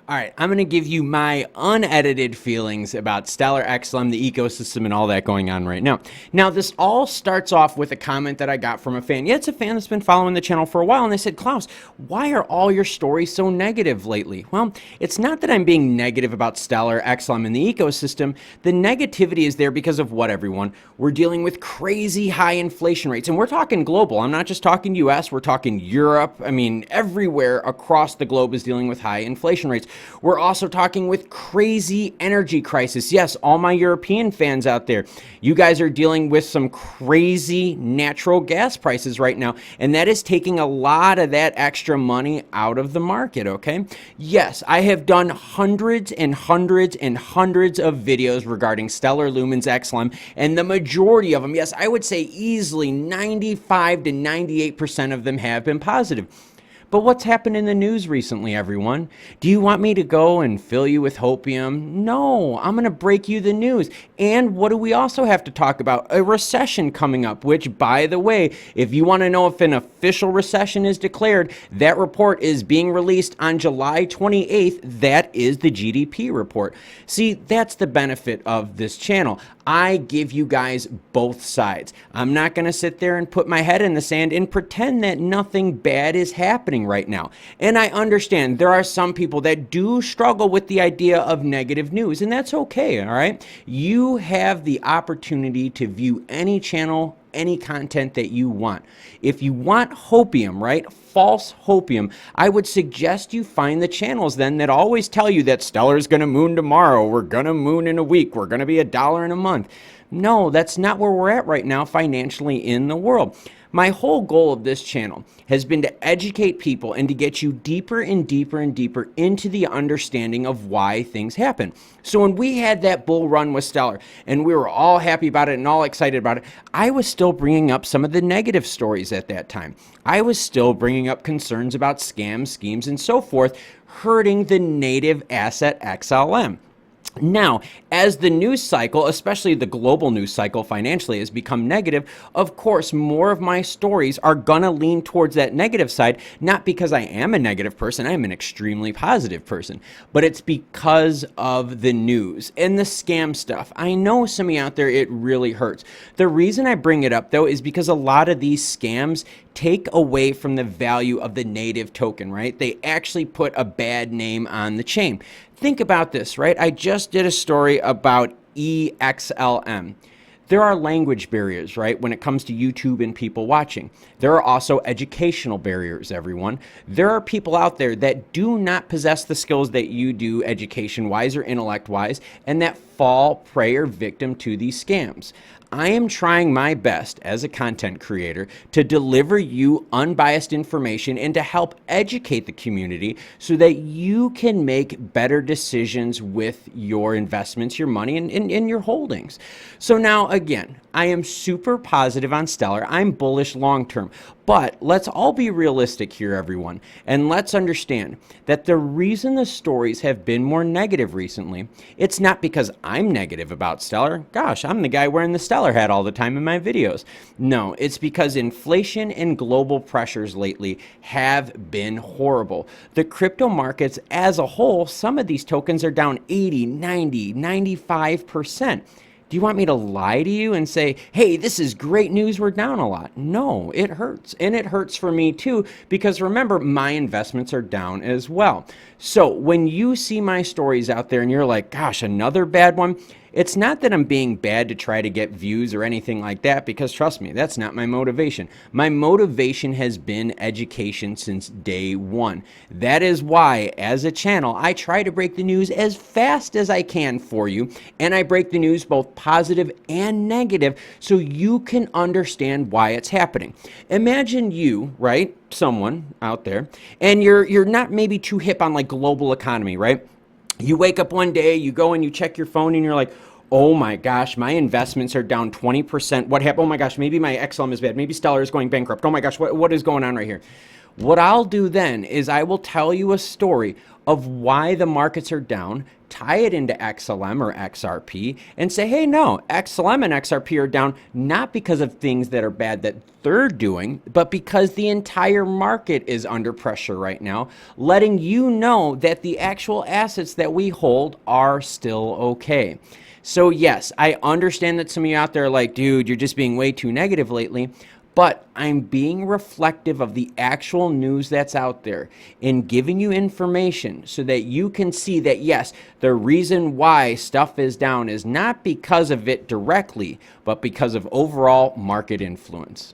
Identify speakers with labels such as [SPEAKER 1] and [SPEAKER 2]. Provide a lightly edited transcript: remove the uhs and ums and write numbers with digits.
[SPEAKER 1] All right, I'm going to give you my unedited feelings about Stellar XLM, the ecosystem, and all that going on right now. Now, this all starts off with a comment that I got from a fan. Yeah, it's a fan that's been following the channel for a while, and they said, Klaus, why are all your stories so negative lately? Well, it's not that I'm being negative about Stellar XLM and the ecosystem. The negativity is there because of what, everyone? We're dealing with crazy high inflation rates, and we're talking global. I'm not just talking US, we're talking Europe. I mean, everywhere across the globe is dealing with high inflation rates. We're also talking with crazy energy crisis. Yes, all my European fans out there, you guys are dealing with some crazy natural gas prices right now, and that is taking a lot of that extra money out of the market, okay? Yes, I have done hundreds and hundreds and hundreds of videos regarding Stellar Lumens XLM, and the majority of them, yes, I would say easily 95 to 98% of them have been positive. But what's happened in the news recently, everyone? Do you want me to go and fill you with hopium? No, I'm going to break you the news. And what do we also have to talk about? A recession coming up, which, by the way, if you want to know if an official recession is declared, that report is being released on July 28th. That is the GDP report. See, that's the benefit of this channel. I give you guys both sides. I'm not going to sit there and put my head in the sand and pretend that nothing bad is happening right now. And I understand there are some people that do struggle with the idea of negative news, and that's okay, all right? You have the opportunity to view any channel, any content that you want. If you want hopium, right, false hopium, I would suggest you find the channels then that always tell you that Stellar's gonna moon tomorrow, we're gonna moon in a week, we're gonna be $1 in a month. No, that's not where we're at right now financially in the world. My whole goal of this channel has been to educate people and to get you deeper and deeper and deeper into the understanding of why things happen. So when we had that bull run with Stellar and we were all happy about it and all excited about it, I was still bringing up some of the negative stories at that time. I was still bringing up concerns about scams, schemes, and so forth, hurting the native asset XLM. Now, as the news cycle, especially the global news cycle financially, has become negative, of course, more of my stories are gonna lean towards that negative side, not because I am a negative person, I am an extremely positive person, but it's because of the news and the scam stuff. I know some of you out there, it really hurts. The reason I bring it up, though, is because a lot of these scams take away from the value of the native token, right? They actually put a bad name on the chain. Think about this, right? I just did a story about XLM. There are language barriers, right, when it comes to YouTube and people watching. There are also educational barriers, everyone. There are people out there that do not possess the skills that you do education-wise or intellect-wise, and that fall prey or victim to these scams. I am trying my best as a content creator to deliver you unbiased information and to help educate the community so that you can make better decisions with your investments, your money, and your holdings. So now, again, I am super positive on Stellar. I'm bullish long term. But let's all be realistic here, everyone. And let's understand that the reason the stories have been more negative recently, it's not because I'm negative about Stellar. Gosh, I'm the guy wearing the Stellar hat all the time in my videos. No, it's because inflation and global pressures lately have been horrible. The crypto markets as a whole, some of these tokens are down 80, 90, 95%. Do you want me to lie to you and say, hey, this is great news, we're down a lot? No, it hurts. And it hurts for me too, because remember, my investments are down as well. So when you see my stories out there and you're like, gosh, another bad one, it's not that I'm being bad to try to get views or anything like that, because trust me, that's not my motivation. My motivation has been education since day one. That is why, as a channel, I try to break the news as fast as I can for you, and I break the news both positive and negative so you can understand why it's happening. Imagine you, right, someone out there, and you're not maybe too hip on like global economy, right? You wake up one day, you go and you check your phone and you're like, oh my gosh, my investments are down 20%. What happened? Oh my gosh, maybe my XLM is bad. Maybe Stellar is going bankrupt. Oh my gosh, what is going on right here? What I'll do then is I will tell you a story of why the markets are down, tie it into XLM or XRP, and say, hey, no, XLM and XRP are down not because of things that are bad that they're doing, but because the entire market is under pressure right now, letting you know that the actual assets that we hold are still okay. So yes, I understand that some of you out there are like, dude, you're just being way too negative lately. But I'm being reflective of the actual news that's out there and giving you information so that you can see that, yes, the reason why stuff is down is not because of it directly, but because of overall market influence.